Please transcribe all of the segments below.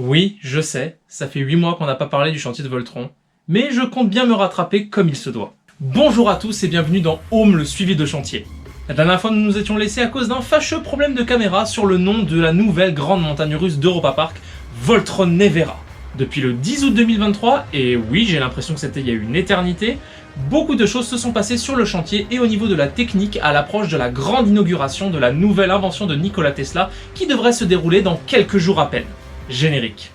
Oui, je sais, ça fait 8 mois qu'on n'a pas parlé du chantier de Voltron, mais je compte bien me rattraper comme il se doit. Bonjour à tous et bienvenue dans Home, le suivi de chantier. La dernière fois nous nous étions laissés à cause d'un fâcheux problème de caméra sur le nom de la nouvelle grande montagne russe d'Europa Park, Voltron Nevera. Depuis le 10 août 2023, et oui j'ai l'impression que c'était il y a une éternité, beaucoup de choses se sont passées sur le chantier et au niveau de la technique à l'approche de la grande inauguration de la nouvelle invention de Nikola Tesla qui devrait se dérouler dans quelques jours à peine. Générique.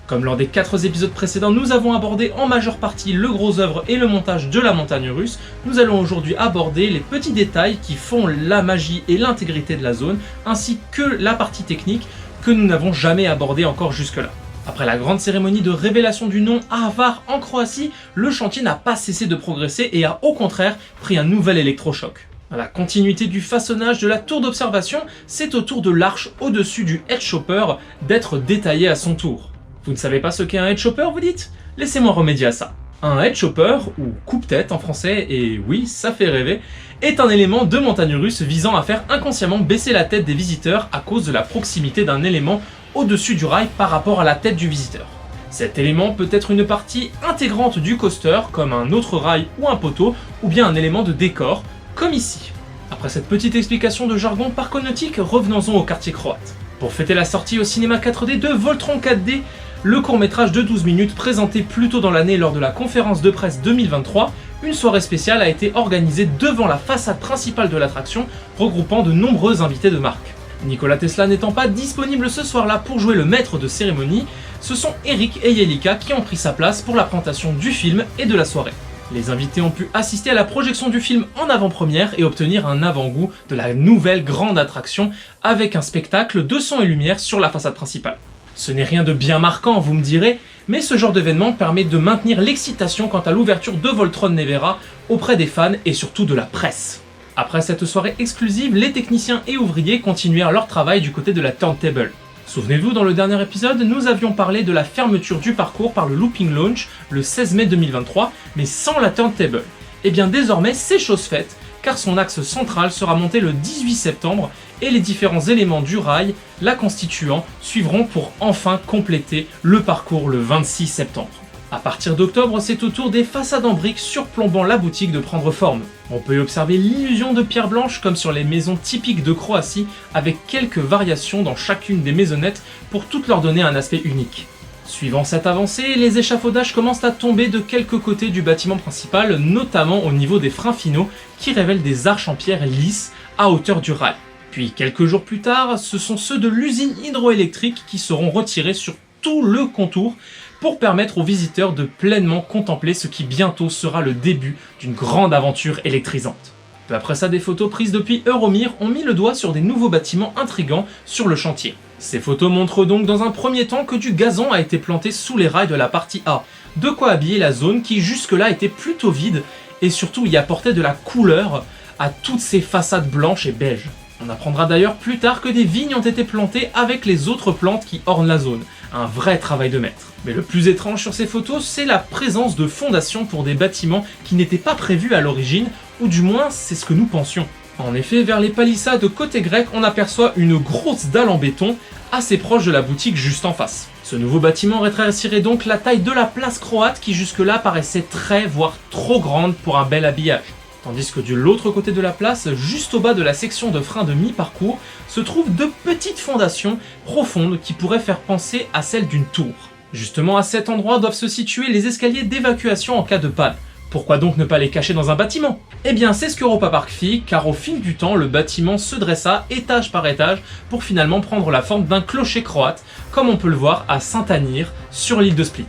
Comme lors des 4 épisodes précédents, nous avons abordé en majeure partie le gros œuvre et le montage de la montagne russe. Nous allons aujourd'hui aborder les petits détails qui font la magie et l'intégrité de la zone, ainsi que la partie technique que nous n'avons jamais abordée encore jusque-là. Après la grande cérémonie de révélation du nom à Hvar en Croatie, le chantier n'a pas cessé de progresser et a au contraire pris un nouvel électrochoc. Dans la continuité du façonnage de la tour d'observation, c'est au tour de l'arche au-dessus du head chopper d'être détaillé à son tour. Vous ne savez pas ce qu'est un head chopper, vous dites? Laissez-moi remédier à ça. Un head chopper, ou coupe-tête en français, et oui, ça fait rêver, est un élément de montagne russe visant à faire inconsciemment baisser la tête des visiteurs à cause de la proximité d'un élément au-dessus du rail par rapport à la tête du visiteur. Cet élément peut être une partie intégrante du coaster, comme un autre rail ou un poteau, ou bien un élément de décor, comme ici. Après cette petite explication de jargon parconautique, revenons-en au quartier croate. Pour fêter la sortie au cinéma 4D de Voltron 4D, le court-métrage de 12 minutes présenté plus tôt dans l'année lors de la conférence de presse 2023, une soirée spéciale a été organisée devant la façade principale de l'attraction, regroupant de nombreux invités de marque. Nikola Tesla n'étant pas disponible ce soir-là pour jouer le maître de cérémonie, ce sont Eric et Yelika qui ont pris sa place pour la présentation du film et de la soirée. Les invités ont pu assister à la projection du film en avant-première et obtenir un avant-goût de la nouvelle grande attraction avec un spectacle de son et lumière sur la façade principale. Ce n'est rien de bien marquant, vous me direz, mais ce genre d'événement permet de maintenir l'excitation quant à l'ouverture de Voltron Nevera auprès des fans et surtout de la presse. Après cette soirée exclusive, les techniciens et ouvriers continuèrent leur travail du côté de la turntable. Souvenez-vous, dans le dernier épisode, nous avions parlé de la fermeture du parcours par le Looping Launch le 16 mai 2023, mais sans la turntable. Et bien désormais, c'est chose faite, car son axe central sera monté le 18 septembre et les différents éléments du rail, la constituant, suivront pour enfin compléter le parcours le 26 septembre. À partir d'octobre, c'est au tour des façades en briques surplombant la boutique de prendre forme. On peut y observer l'illusion de pierre blanche comme sur les maisons typiques de Croatie, avec quelques variations dans chacune des maisonnettes pour toutes leur donner un aspect unique. Suivant cette avancée, les échafaudages commencent à tomber de quelques côtés du bâtiment principal, notamment au niveau des freins finaux qui révèlent des arches en pierre lisses à hauteur du rail. Puis quelques jours plus tard, ce sont ceux de l'usine hydroélectrique qui seront retirés sur tout le contour pour permettre aux visiteurs de pleinement contempler ce qui bientôt sera le début d'une grande aventure électrisante. Peu après ça, des photos prises depuis Euromir ont mis le doigt sur des nouveaux bâtiments intrigants sur le chantier. Ces photos montrent donc dans un premier temps que du gazon a été planté sous les rails de la partie A, de quoi habiller la zone qui jusque-là était plutôt vide et surtout y apportait de la couleur à toutes ces façades blanches et beiges. On apprendra d'ailleurs plus tard que des vignes ont été plantées avec les autres plantes qui ornent la zone, un vrai travail de maître. Mais le plus étrange sur ces photos, c'est la présence de fondations pour des bâtiments qui n'étaient pas prévus à l'origine, ou du moins c'est ce que nous pensions. En effet, vers les palissades côté grec, on aperçoit une grosse dalle en béton, assez proche de la boutique juste en face. Ce nouveau bâtiment rétrécirait donc la taille de la place croate qui jusque-là paraissait très voire trop grande pour un bel habillage. Tandis que de l'autre côté de la place, juste au bas de la section de frein de mi-parcours, se trouvent de petites fondations profondes qui pourraient faire penser à celles d'une tour. Justement, à cet endroit doivent se situer les escaliers d'évacuation en cas de panne. Pourquoi donc ne pas les cacher dans un bâtiment? Eh bien, c'est ce qu'Europa Park fit, car au fil du temps, le bâtiment se dressa étage par étage pour finalement prendre la forme d'un clocher croate, comme on peut le voir à Saint-Anir, sur l'île de Split.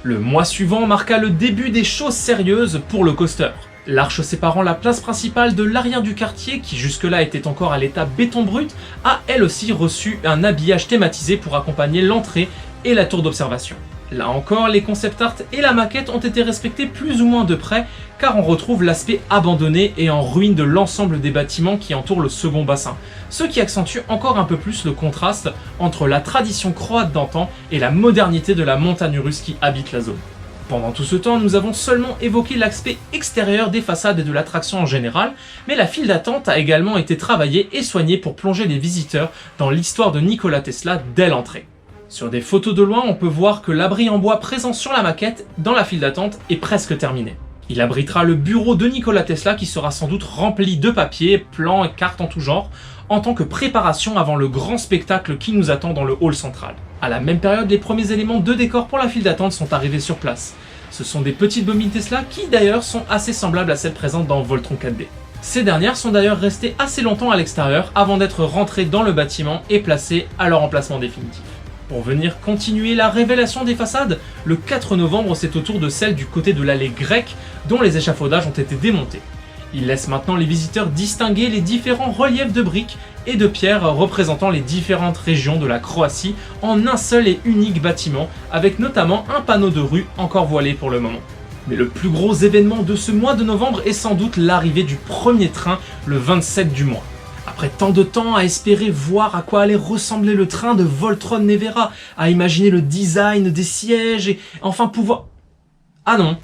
Le mois suivant marqua le début des choses sérieuses pour le coaster. L'arche séparant la place principale de l'arrière du quartier, qui jusque-là était encore à l'état béton brut, a elle aussi reçu un habillage thématisé pour accompagner l'entrée et la tour d'observation. Là encore, les concept art et la maquette ont été respectés plus ou moins de près, car on retrouve l'aspect abandonné et en ruine de l'ensemble des bâtiments qui entourent le second bassin, ce qui accentue encore un peu plus le contraste entre la tradition croate d'antan et la modernité de la montagne russe qui habite la zone. Pendant tout ce temps, nous avons seulement évoqué l'aspect extérieur des façades et de l'attraction en général, mais la file d'attente a également été travaillée et soignée pour plonger les visiteurs dans l'histoire de Nikola Tesla dès l'entrée. Sur des photos de loin, on peut voir que l'abri en bois présent sur la maquette dans la file d'attente est presque terminé. Il abritera le bureau de Nikola Tesla qui sera sans doute rempli de papiers, plans et cartes en tout genre, en tant que préparation avant le grand spectacle qui nous attend dans le hall central. À la même période, les premiers éléments de décor pour la file d'attente sont arrivés sur place. Ce sont des petites bobines Tesla qui d'ailleurs sont assez semblables à celles présentes dans Voltron 4D. Ces dernières sont d'ailleurs restées assez longtemps à l'extérieur avant d'être rentrées dans le bâtiment et placées à leur emplacement définitif. Pour venir continuer la révélation des façades, le 4 novembre c'est au tour de celle du côté de l'allée grecque dont les échafaudages ont été démontés. Il laisse maintenant les visiteurs distinguer les différents reliefs de briques et de pierres représentant les différentes régions de la Croatie en un seul et unique bâtiment, avec notamment un panneau de rue encore voilé pour le moment. Mais le plus gros événement de ce mois de novembre est sans doute l'arrivée du premier train le 27 du mois. Après tant de temps à espérer voir à quoi allait ressembler le train de Voltron Nevera, à imaginer le design des sièges et enfin pouvoir... Ah non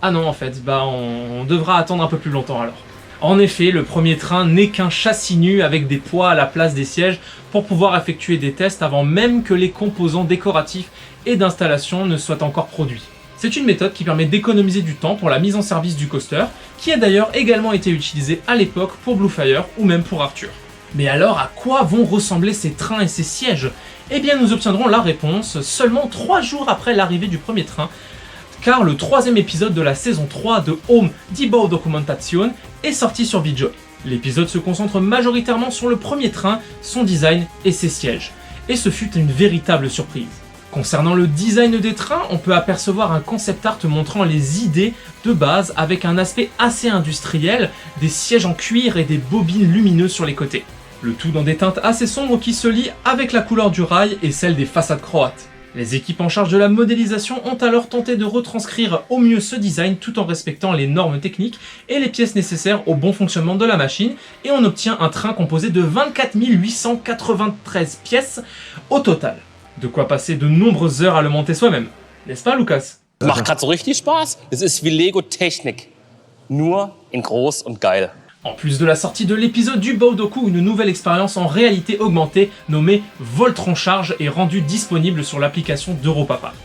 en fait, on devra attendre un peu plus longtemps alors. En effet, le premier train n'est qu'un châssis nu avec des poids à la place des sièges pour pouvoir effectuer des tests avant même que les composants décoratifs et d'installation ne soient encore produits. C'est une méthode qui permet d'économiser du temps pour la mise en service du coaster, qui a d'ailleurs également été utilisée à l'époque pour Bluefire ou même pour Arthur. Mais alors à quoi vont ressembler ces trains et ces sièges? Eh bien nous obtiendrons la réponse seulement 3 jours après l'arrivée du premier train, car le 3e épisode de la saison 3 de Home di Bow Documentation est sorti sur VJoy. L'épisode se concentre majoritairement sur le premier train, son design et ses sièges, et ce fut une véritable surprise. Concernant le design des trains, on peut apercevoir un concept art montrant les idées de base avec un aspect assez industriel, des sièges en cuir et des bobines lumineuses sur les côtés. Le tout dans des teintes assez sombres qui se lient avec la couleur du rail et celle des façades croates. Les équipes en charge de la modélisation ont alors tenté de retranscrire au mieux ce design tout en respectant les normes techniques et les pièces nécessaires au bon fonctionnement de la machine, et on obtient un train composé de 24 893 pièces au total. De quoi passer de nombreuses heures à le monter soi-même. N'est-ce pas, Lucas? Macht grad so richtig Spaß. Es ist wie Lego Technik. Nur in groß und geil. En plus de la sortie de l'épisode du Baudoku, une nouvelle expérience en réalité augmentée nommée Voltron Charge est rendue disponible sur l'application d'Europa Park.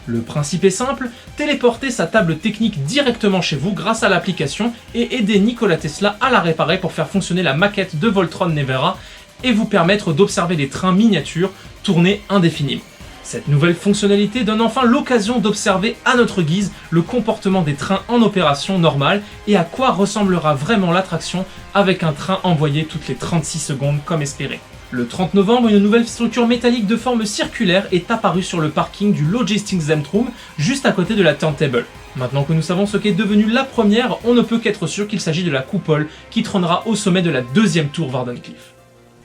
Le principe est simple, téléporter sa table technique directement chez vous grâce à l'application et aider Nikola Tesla à la réparer pour faire fonctionner la maquette de Voltron Nevera et vous permettre d'observer les trains miniatures tourner indéfiniment. Cette nouvelle fonctionnalité donne enfin l'occasion d'observer à notre guise le comportement des trains en opération normale et à quoi ressemblera vraiment l'attraction avec un train envoyé toutes les 36 secondes comme espéré. Le 30 novembre, une nouvelle structure métallique de forme circulaire est apparue sur le parking du Logistics Zentrum, juste à côté de la turntable. Maintenant que nous savons ce qu'est devenu la première, on ne peut qu'être sûr qu'il s'agit de la coupole qui trônera au sommet de la 2e tour Wardenclyffe.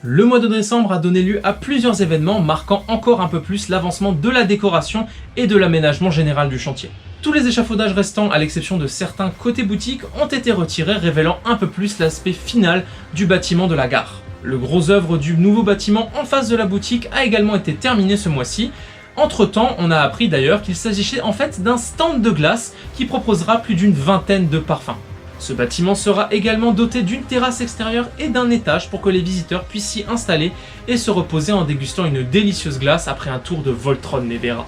Le mois de décembre a donné lieu à plusieurs événements marquant encore un peu plus l'avancement de la décoration et de l'aménagement général du chantier. Tous les échafaudages restants, à l'exception de certains côtés boutiques, ont été retirés, révélant un peu plus l'aspect final du bâtiment de la gare. Le gros œuvre du nouveau bâtiment en face de la boutique a également été terminé ce mois-ci. Entre temps, on a appris d'ailleurs qu'il s'agissait en fait d'un stand de glace qui proposera plus d'une vingtaine de parfums. Ce bâtiment sera également doté d'une terrasse extérieure et d'un étage pour que les visiteurs puissent s'y installer et se reposer en dégustant une délicieuse glace après un tour de Voltron Nevera.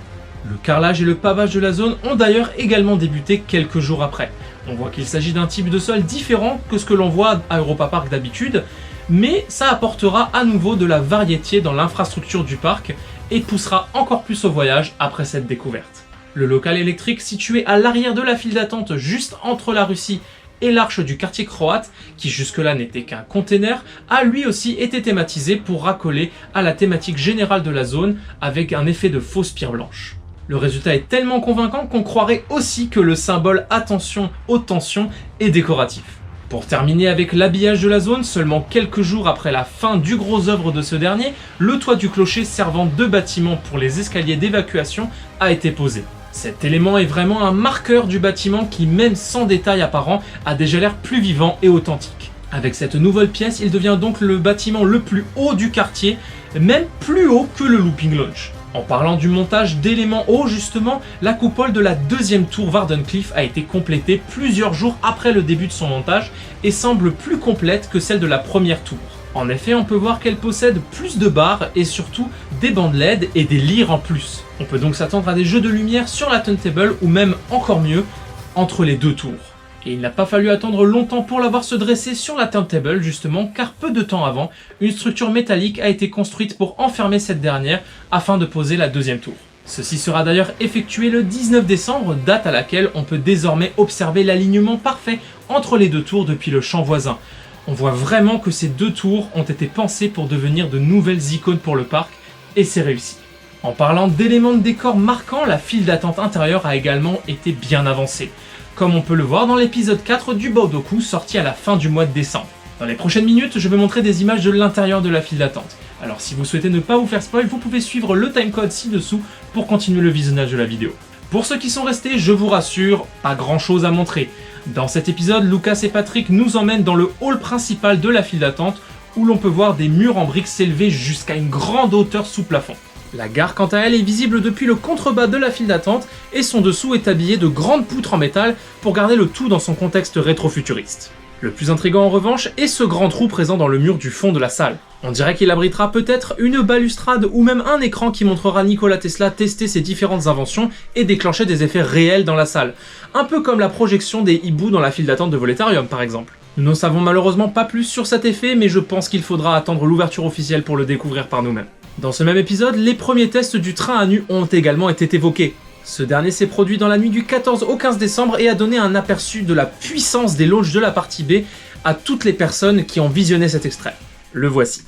Le carrelage et le pavage de la zone ont d'ailleurs également débuté quelques jours après. On voit qu'il s'agit d'un type de sol différent que ce que l'on voit à Europa Park d'habitude, mais ça apportera à nouveau de la variété dans l'infrastructure du parc et poussera encore plus au voyage après cette découverte. Le local électrique situé à l'arrière de la file d'attente juste entre la Russie et l'arche du quartier croate, qui jusque-là n'était qu'un container, a lui aussi été thématisé pour raccoler à la thématique générale de la zone avec un effet de fausse pierre blanche. Le résultat est tellement convaincant qu'on croirait aussi que le symbole attention aux tensions est décoratif. Pour terminer avec l'habillage de la zone, seulement quelques jours après la fin du gros œuvre de ce dernier, le toit du clocher servant de bâtiment pour les escaliers d'évacuation a été posé. Cet élément est vraiment un marqueur du bâtiment qui, même sans détail apparent, a déjà l'air plus vivant et authentique. Avec cette nouvelle pièce, il devient donc le bâtiment le plus haut du quartier, même plus haut que le Looping Launch. En parlant du montage d'éléments hauts justement, la coupole de la deuxième tour Wardenclyffe a été complétée plusieurs jours après le début de son montage et semble plus complète que celle de la première tour. En effet, on peut voir qu'elle possède plus de barres et surtout des bandes LED et des lyres en plus. On peut donc s'attendre à des jeux de lumière sur la turntable ou même encore mieux, entre les deux tours. Et il n'a pas fallu attendre longtemps pour la voir se dresser sur la turntable justement, car peu de temps avant, une structure métallique a été construite pour enfermer cette dernière afin de poser la deuxième tour. Ceci sera d'ailleurs effectué le 19 décembre, date à laquelle on peut désormais observer l'alignement parfait entre les deux tours depuis le champ voisin. On voit vraiment que ces deux tours ont été pensées pour devenir de nouvelles icônes pour le parc, et c'est réussi. En parlant d'éléments de décor marquants, la file d'attente intérieure a également été bien avancée, comme on peut le voir dans l'épisode 4 du Baudoku sorti à la fin du mois de décembre. Dans les prochaines minutes, je vais montrer des images de l'intérieur de la file d'attente. Alors si vous souhaitez ne pas vous faire spoil, vous pouvez suivre le timecode ci-dessous pour continuer le visionnage de la vidéo. Pour ceux qui sont restés, je vous rassure, pas grand chose à montrer. Dans cet épisode, Lucas et Patrick nous emmènent dans le hall principal de la file d'attente où l'on peut voir des murs en briques s'élever jusqu'à une grande hauteur sous plafond. La gare quant à elle est visible depuis le contrebas de la file d'attente et son dessous est habillé de grandes poutres en métal pour garder le tout dans son contexte rétro-futuriste. Le plus intriguant en revanche est ce grand trou présent dans le mur du fond de la salle. On dirait qu'il abritera peut-être une balustrade ou même un écran qui montrera Nikola Tesla tester ses différentes inventions et déclencher des effets réels dans la salle. Un peu comme la projection des hiboux dans la file d'attente de Voletarium par exemple. Nous n'en savons malheureusement pas plus sur cet effet, mais je pense qu'il faudra attendre l'ouverture officielle pour le découvrir par nous-mêmes. Dans ce même épisode, les premiers tests du train à nu ont également été évoqués. Ce dernier s'est produit dans la nuit du 14 au 15 décembre et a donné un aperçu de la puissance des launches de la partie B à toutes les personnes qui ont visionné cet extrait. Le voici.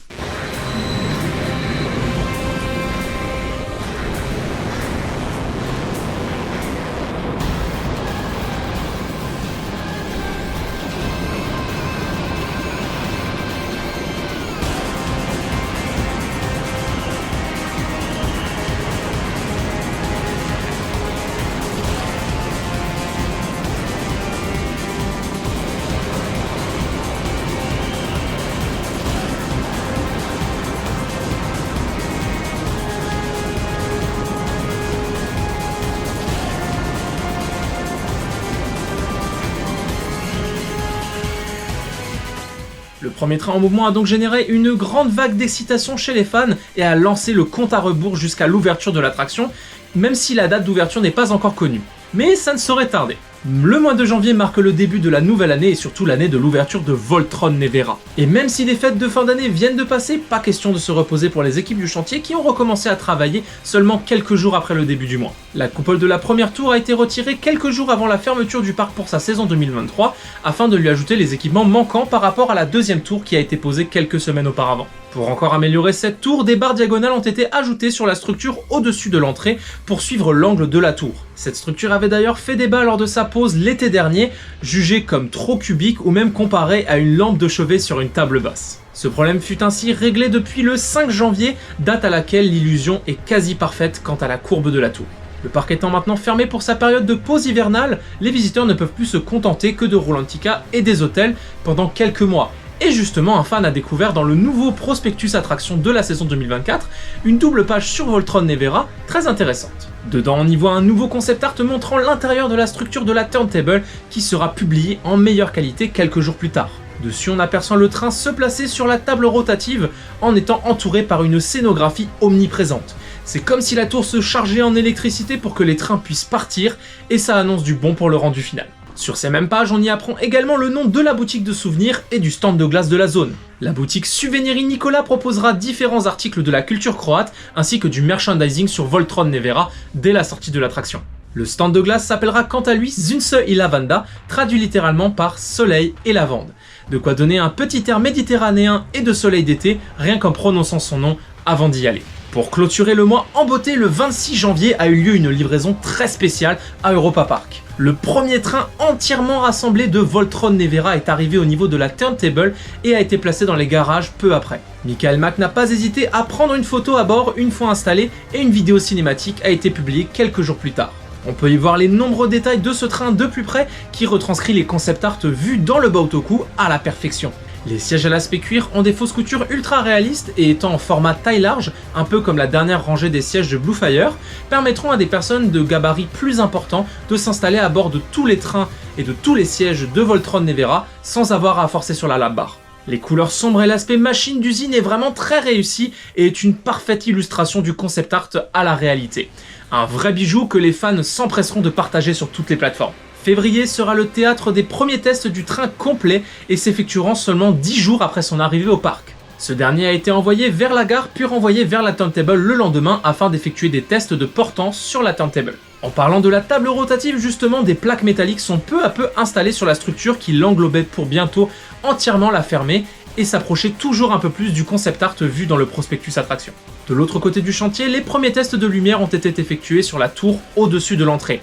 Le premier train en mouvement a donc généré une grande vague d'excitation chez les fans et a lancé le compte à rebours jusqu'à l'ouverture de l'attraction, même si la date d'ouverture n'est pas encore connue. Mais ça ne saurait tarder. Le mois de janvier marque le début de la nouvelle année et surtout l'année de l'ouverture de Voltron Nevera. Et même si les fêtes de fin d'année viennent de passer, pas question de se reposer pour les équipes du chantier qui ont recommencé à travailler seulement quelques jours après le début du mois. La coupole de la première tour a été retirée quelques jours avant la fermeture du parc pour sa saison 2023 afin de lui ajouter les équipements manquants par rapport à la deuxième tour qui a été posée quelques semaines auparavant. Pour encore améliorer cette tour, des barres diagonales ont été ajoutées sur la structure au-dessus de l'entrée pour suivre l'angle de la tour. Cette structure avait d'ailleurs fait débat lors de sa pose l'été dernier, jugée comme trop cubique ou même comparée à une lampe de chevet sur une table basse. Ce problème fut ainsi réglé depuis le 5 janvier, date à laquelle l'illusion est quasi parfaite quant à la courbe de la tour. Le parc étant maintenant fermé pour sa période de pause hivernale, les visiteurs ne peuvent plus se contenter que de Rolantica et des hôtels pendant quelques mois. Et justement, un fan a découvert dans le nouveau prospectus attraction de la saison 2024 une double page sur Voltron Nevera très intéressante. Dedans, on y voit un nouveau concept art montrant l'intérieur de la structure de la turntable qui sera publié en meilleure qualité quelques jours plus tard. Dessus, on aperçoit le train se placer sur la table rotative en étant entouré par une scénographie omniprésente. C'est comme si la tour se chargeait en électricité pour que les trains puissent partir et ça annonce du bon pour le rendu final. Sur ces mêmes pages, on y apprend également le nom de la boutique de souvenirs et du stand de glace de la zone. La boutique Souveniri Nicola proposera différents articles de la culture croate ainsi que du merchandising sur Voltron Nevera dès la sortie de l'attraction. Le stand de glace s'appellera quant à lui Zunse i Lavanda, traduit littéralement par soleil et lavande. De quoi donner un petit air méditerranéen et de soleil d'été, rien qu'en prononçant son nom avant d'y aller. Pour clôturer le mois en beauté, le 26 janvier a eu lieu une livraison très spéciale à Europa Park. Le premier train entièrement rassemblé de Voltron Nevera est arrivé au niveau de la turntable et a été placé dans les garages peu après. Michael Mack n'a pas hésité à prendre une photo à bord une fois installé et une vidéo cinématique a été publiée quelques jours plus tard. On peut y voir les nombreux détails de ce train de plus près qui retranscrit les concept art vus dans le Bautoku à la perfection. Les sièges à l'aspect cuir ont des fausses coutures ultra réalistes et étant en format taille large, un peu comme la dernière rangée des sièges de Bluefire, permettront à des personnes de gabarit plus importants de s'installer à bord de tous les trains et de tous les sièges de Voltron Nevera sans avoir à forcer sur la lap bar. Les couleurs sombres et l'aspect machine d'usine est vraiment très réussi et est une parfaite illustration du concept art à la réalité. Un vrai bijou que les fans s'empresseront de partager sur toutes les plateformes. Février sera le théâtre des premiers tests du train complet et s'effectueront seulement 10 jours après son arrivée au parc. Ce dernier a été envoyé vers la gare puis renvoyé vers la turntable le lendemain afin d'effectuer des tests de portance sur la turntable. En parlant de la table rotative justement, des plaques métalliques sont peu à peu installées sur la structure qui l'englobait pour bientôt entièrement la fermer et s'approcher toujours un peu plus du concept art vu dans le prospectus attraction. De l'autre côté du chantier, les premiers tests de lumière ont été effectués sur la tour au-dessus de l'entrée.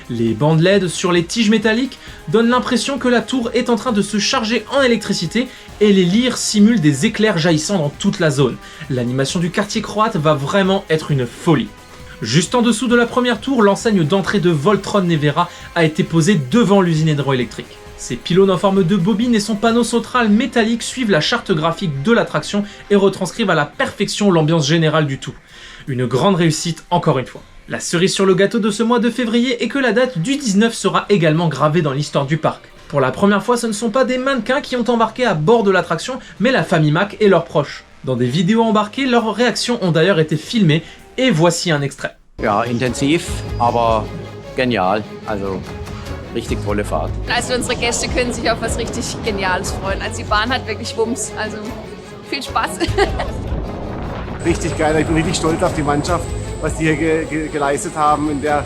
Les bandes LED sur les tiges métalliques donnent l'impression que la tour est en train de se charger en électricité et les lyres simulent des éclairs jaillissant dans toute la zone. L'animation du quartier croate va vraiment être une folie. Juste en dessous de la première tour, l'enseigne d'entrée de Voltron Nevera a été posée devant l'usine hydroélectrique. Ses pylônes en forme de bobine et son panneau central métallique suivent la charte graphique de l'attraction et retranscrivent à la perfection l'ambiance générale du tout. Une grande réussite encore une fois. La cerise sur le gâteau de ce mois de février est que la date du 19 sera également gravée dans l'histoire du parc. Pour la première fois, ce ne sont pas des mannequins qui ont embarqué à bord de l'attraction, mais la famille Mack et leurs proches. Dans des vidéos embarquées, leurs réactions ont d'ailleurs été filmées, et voici un extrait. Ja, intensiv, aber genial. Also richtig tolle Fahrt. Also unsere Gäste können sich auf was richtig Geniales freuen. Also die Bahn hat wirklich Wumms. Also viel Spaß. Richtig geil, ich bin richtig stolz auf die Mannschaft, was die hier geleistet haben in der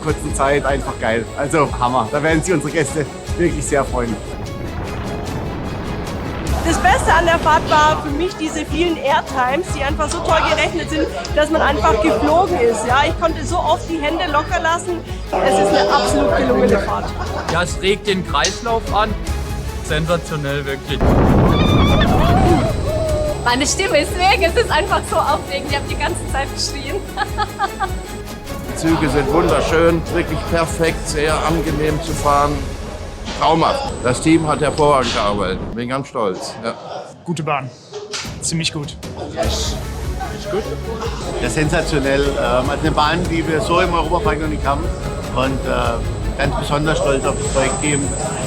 kurzen Zeit. Einfach geil. Also Hammer, da werden sich unsere Gäste wirklich sehr freuen. Das Beste an der Fahrt war für mich diese vielen Airtimes, die einfach so toll gerechnet sind, dass man einfach geflogen ist. Ja, ich konnte so oft die Hände locker lassen. Es ist eine absolut gelungene Fahrt. Ja, es regt den Kreislauf an. Sensationell, wirklich. Meine Stimme ist weg, es ist einfach so aufregend. Ich habe die ganze Zeit geschrien. Die Züge sind wunderschön, wirklich perfekt, sehr angenehm zu fahren. Traumhaft. Das Team hat hervorragend gearbeitet. Bin ganz stolz. Ja. Gute Bahn. Ziemlich gut. Ja, sensationell. Also eine Bahn, die wir so im Europapark noch nicht haben. Und ganz besonders stolz auf das Projektteam,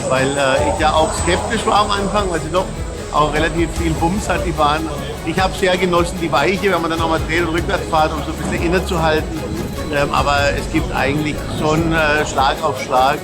weil ich ja auch skeptisch war am Anfang, weil sie doch auch relativ viel Bums hat, die Bahn. Ich habe sehr genossen, die Weiche, wenn man dann nochmal dreht und rückwärts fährt, um so ein bisschen innezuhalten. Aber es gibt eigentlich schon Schlag auf Schlag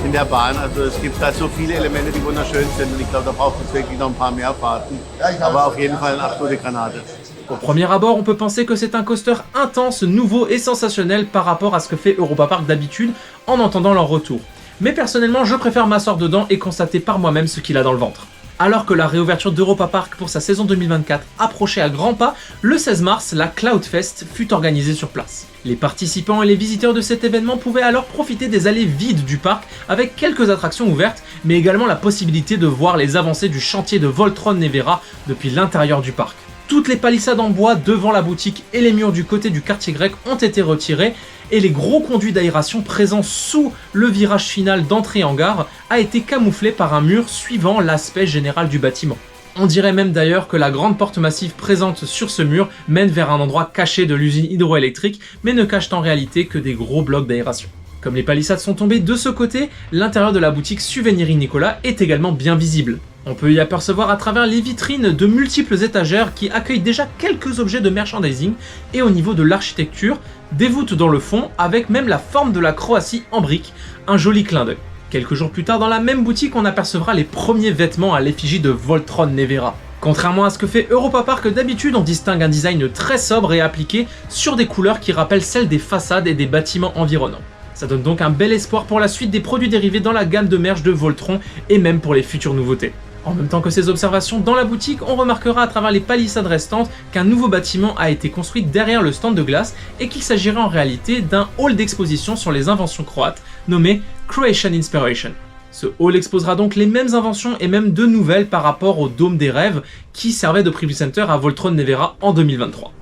in der Bahn. Also es gibt da so viele Elemente, die wunderschön sind. Und ich glaube, da braucht es wirklich noch ein paar mehr Fahrten. Aber auf jeden Fall eine absolute Granate. Au premier abord, on peut penser que c'est un coaster intense, nouveau et sensationnel par rapport à ce que fait Europa Park d'habitude en entendant leur retour. Mais personnellement, je préfère m'asseoir dedans et constater par moi-même ce qu'il a dans le ventre. Alors que la réouverture d'Europa Park pour sa saison 2024 approchait à grands pas, le 16 mars, la Cloudfest fut organisée sur place. Les participants et les visiteurs de cet événement pouvaient alors profiter des allées vides du parc avec quelques attractions ouvertes, mais également la possibilité de voir les avancées du chantier de Voltron Nevera depuis l'intérieur du parc. Toutes les palissades en bois devant la boutique et les murs du côté du quartier grec ont été retirés et les gros conduits d'aération présents sous le virage final d'entrée en gare a été camouflé par un mur suivant l'aspect général du bâtiment. On dirait même d'ailleurs que la grande porte massive présente sur ce mur mène vers un endroit caché de l'usine hydroélectrique mais ne cache en réalité que des gros blocs d'aération. Comme les palissades sont tombées de ce côté, l'intérieur de la boutique Souveniri Nicolas est également bien visible. On peut y apercevoir à travers les vitrines de multiples étagères qui accueillent déjà quelques objets de merchandising et au niveau de l'architecture, des voûtes dans le fond avec même la forme de la Croatie en briques, un joli clin d'œil. Quelques jours plus tard dans la même boutique on apercevra les premiers vêtements à l'effigie de Voltron Nevera. Contrairement à ce que fait Europa Park d'habitude, on distingue un design très sobre et appliqué sur des couleurs qui rappellent celles des façades et des bâtiments environnants. Ça donne donc un bel espoir pour la suite des produits dérivés dans la gamme de merch de Voltron et même pour les futures nouveautés. En même temps que ces observations dans la boutique, on remarquera à travers les palissades restantes qu'un nouveau bâtiment a été construit derrière le stand de glace et qu'il s'agirait en réalité d'un hall d'exposition sur les inventions croates nommé Croatian Inspiration. Ce hall exposera donc les mêmes inventions et même de nouvelles par rapport au Dôme des Rêves qui servait de preview center à Voltron Nevera en 2023.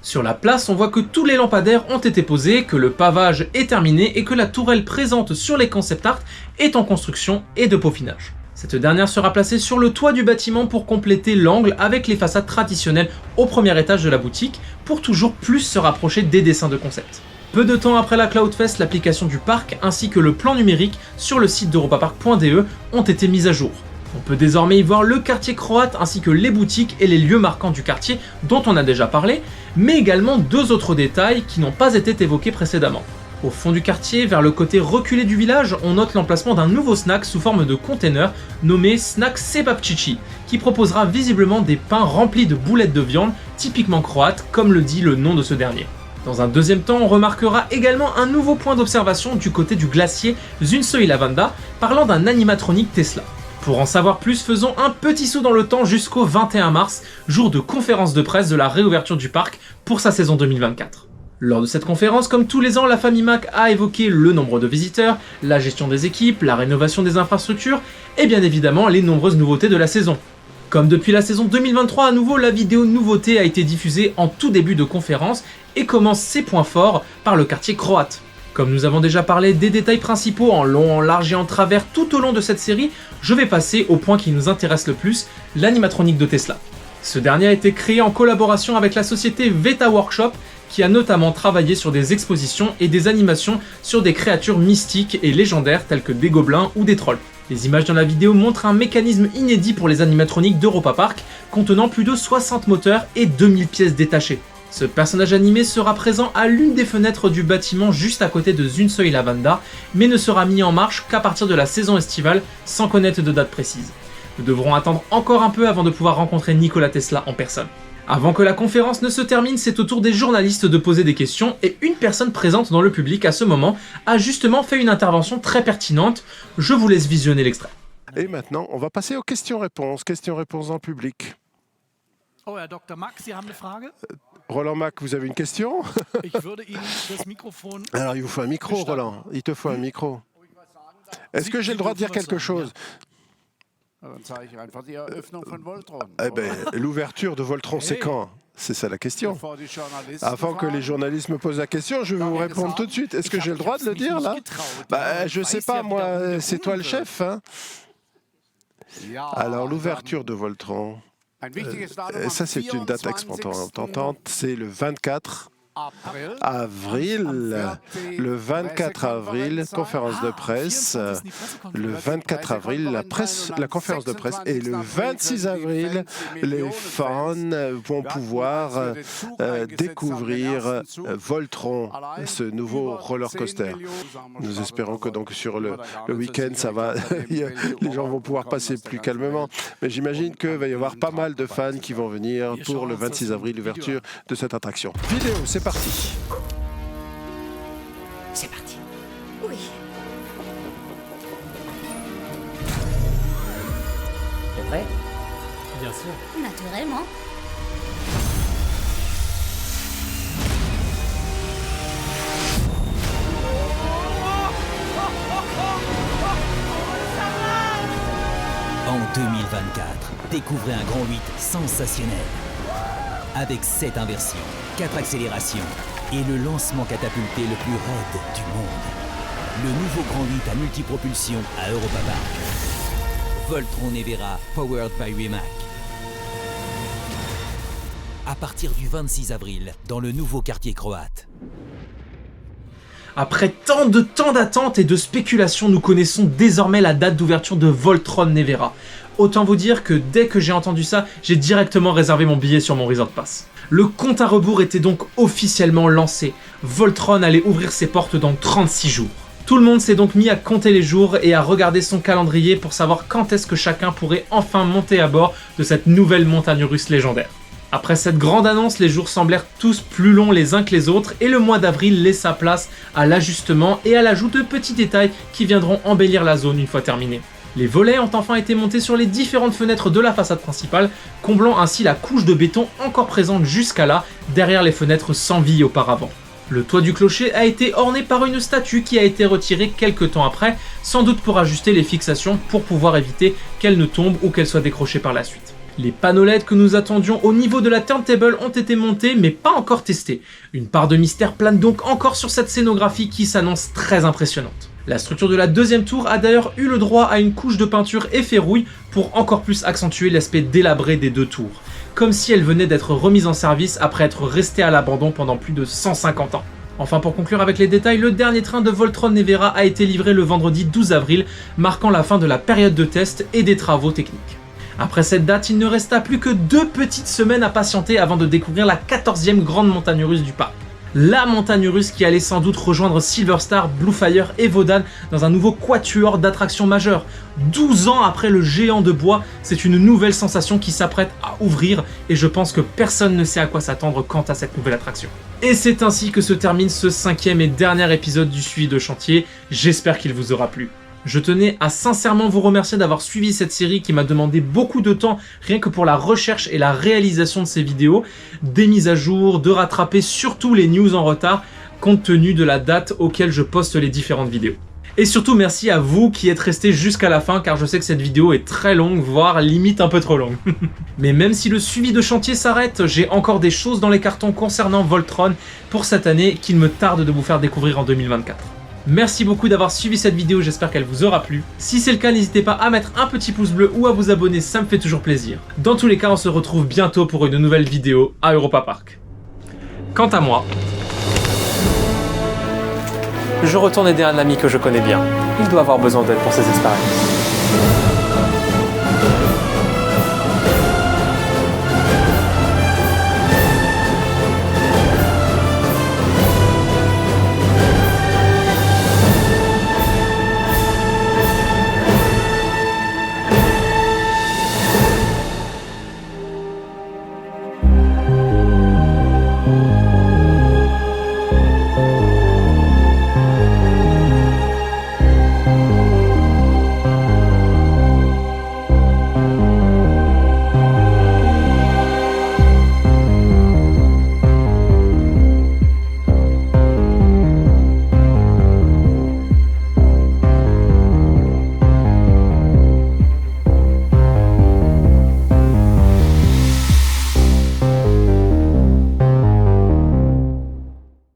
Sur la place, on voit que tous les lampadaires ont été posés, que le pavage est terminé et que la tourelle présente sur les concept art est en construction et de peaufinage. Cette dernière sera placée sur le toit du bâtiment pour compléter l'angle avec les façades traditionnelles au premier étage de la boutique, pour toujours plus se rapprocher des dessins de concept. Peu de temps après la Cloudfest, l'application du parc ainsi que le plan numérique sur le site d'europapark.de ont été mis à jour. On peut désormais y voir le quartier croate ainsi que les boutiques et les lieux marquants du quartier dont on a déjà parlé, mais également deux autres détails qui n'ont pas été évoqués précédemment. Au fond du quartier, vers le côté reculé du village, on note l'emplacement d'un nouveau snack sous forme de container nommé Snack Sebapčići, qui proposera visiblement des pains remplis de boulettes de viande typiquement croates, comme le dit le nom de ce dernier. Dans un deuxième temps, on remarquera également un nouveau point d'observation du côté du glacier Zunsoy Lavanda, parlant d'un animatronique Tesla. Pour en savoir plus, faisons un petit saut dans le temps jusqu'au 21 mars, jour de conférence de presse de la réouverture du parc pour sa saison 2024. Lors de cette conférence, comme tous les ans, la famille Mac a évoqué le nombre de visiteurs, la gestion des équipes, la rénovation des infrastructures et bien évidemment les nombreuses nouveautés de la saison. Comme depuis la saison 2023 à nouveau, la vidéo nouveauté a été diffusée en tout début de conférence et commence ses points forts par le quartier croate. Comme nous avons déjà parlé des détails principaux en long, en large et en travers tout au long de cette série, je vais passer au point qui nous intéresse le plus, l'animatronique de Tesla. Ce dernier a été créé en collaboration avec la société Veta Workshop, qui a notamment travaillé sur des expositions et des animations sur des créatures mystiques et légendaires telles que des gobelins ou des trolls. Les images dans la vidéo montrent un mécanisme inédit pour les animatroniques d'Europa Park, contenant plus de 60 moteurs et 2000 pièces détachées. Ce personnage animé sera présent à l'une des fenêtres du bâtiment juste à côté de Zunsoy Lavanda, mais ne sera mis en marche qu'à partir de la saison estivale, sans connaître de date précise. Nous devrons attendre encore un peu avant de pouvoir rencontrer Nikola Tesla en personne. Avant que la conférence ne se termine, c'est au tour des journalistes de poser des questions et une personne présente dans le public à ce moment a justement fait une intervention très pertinente. Je vous laisse visionner l'extrait. Et maintenant, on va passer aux questions-réponses. Questions-réponses dans le public. Oh, Herr Dr. Mack, Sie haben eine Frage? Roland Mack, vous avez une question? Ich würde Ihnen das Mikrofon... Alors, il vous faut un micro, Roland. Il te faut un micro. Est-ce que j'ai le droit de dire quelque chose? Eh ben, l'ouverture de Voltron, c'est quand? C'est ça la question. Avant que les journalistes me posent la question, je vais vous répondre tout de suite. Est-ce que j'ai le droit de le dire, là? Bah, je sais pas, moi, c'est toi le chef, hein? Alors, l'ouverture de Voltron, ça, c'est une date importante. C'est le 24 avril, le 24 avril, conférence de presse, le 24 avril, la conférence de presse, et le 26 avril, les fans vont pouvoir découvrir Voltron, ce nouveau roller coaster. Nous espérons que donc sur le week-end, ça va, les gens vont pouvoir passer plus calmement, mais j'imagine qu'il va y avoir pas mal de fans qui vont venir pour le 26 avril, l'ouverture de cette attraction. Vidéo, c'est parti. C'est parti. Oui. T'es prêt? Bien sûr. Naturellement. En 2024, découvrez un Grand 8 sensationnel. Avec 7 inversions, 4 accélérations et le lancement catapulté le plus raide du monde. Le nouveau Grand 8 à multipropulsion à Europa Park. Voltron Nevera, powered by Rimac. À partir du 26 avril, dans le nouveau quartier croate. Après tant de temps d'attente et de spéculation, nous connaissons désormais la date d'ouverture de Voltron Nevera. Autant vous dire que dès que j'ai entendu ça, j'ai directement réservé mon billet sur mon Resort Pass. Le compte à rebours était donc officiellement lancé. Voltron allait ouvrir ses portes dans 36 jours. Tout le monde s'est donc mis à compter les jours et à regarder son calendrier pour savoir quand est-ce que chacun pourrait enfin monter à bord de cette nouvelle montagne russe légendaire. Après cette grande annonce, les jours semblèrent tous plus longs les uns que les autres et le mois d'avril laissa place à l'ajustement et à l'ajout de petits détails qui viendront embellir la zone une fois terminée. Les volets ont enfin été montés sur les différentes fenêtres de la façade principale, comblant ainsi la couche de béton encore présente jusqu'à là, derrière les fenêtres sans vie auparavant. Le toit du clocher a été orné par une statue qui a été retirée quelques temps après, sans doute pour ajuster les fixations pour pouvoir éviter qu'elle ne tombe ou qu'elle soit décrochée par la suite. Les panneaux LED que nous attendions au niveau de la turntable ont été montés mais pas encore testés. Une part de mystère plane donc encore sur cette scénographie qui s'annonce très impressionnante. La structure de la deuxième tour a d'ailleurs eu le droit à une couche de peinture et ferrouille pour encore plus accentuer l'aspect délabré des deux tours, comme si elle venait d'être remise en service après être restée à l'abandon pendant plus de 150 ans. Enfin, pour conclure avec les détails, le dernier train de Voltron Nevera a été livré le vendredi 12 avril, marquant la fin de la période de test et des travaux techniques. Après cette date, il ne resta plus que 2 petites semaines à patienter avant de découvrir la 14e grande montagne russe du parc. La montagne russe qui allait sans doute rejoindre Silver Star, Blue Fire et Wodan dans un nouveau quatuor d'attractions majeures. 12 ans après le géant de bois, c'est une nouvelle sensation qui s'apprête à ouvrir et je pense que personne ne sait à quoi s'attendre quant à cette nouvelle attraction. Et c'est ainsi que se termine ce 5e et dernier épisode du suivi de chantier, j'espère qu'il vous aura plu. Je tenais à sincèrement vous remercier d'avoir suivi cette série qui m'a demandé beaucoup de temps rien que pour la recherche et la réalisation de ces vidéos, des mises à jour, de rattraper surtout les news en retard compte tenu de la date auquel je poste les différentes vidéos. Et surtout merci à vous qui êtes restés jusqu'à la fin car je sais que cette vidéo est très longue, voire limite un peu trop longue. Mais même si le suivi de chantier s'arrête, j'ai encore des choses dans les cartons concernant Voltron pour cette année qu'il me tarde de vous faire découvrir en 2024. Merci beaucoup d'avoir suivi cette vidéo, j'espère qu'elle vous aura plu. Si c'est le cas, n'hésitez pas à mettre un petit pouce bleu ou à vous abonner, ça me fait toujours plaisir. Dans tous les cas, on se retrouve bientôt pour une nouvelle vidéo à Europa Park. Quant à moi, je retourne aider un ami que je connais bien. Il doit avoir besoin d'aide pour ses expériences.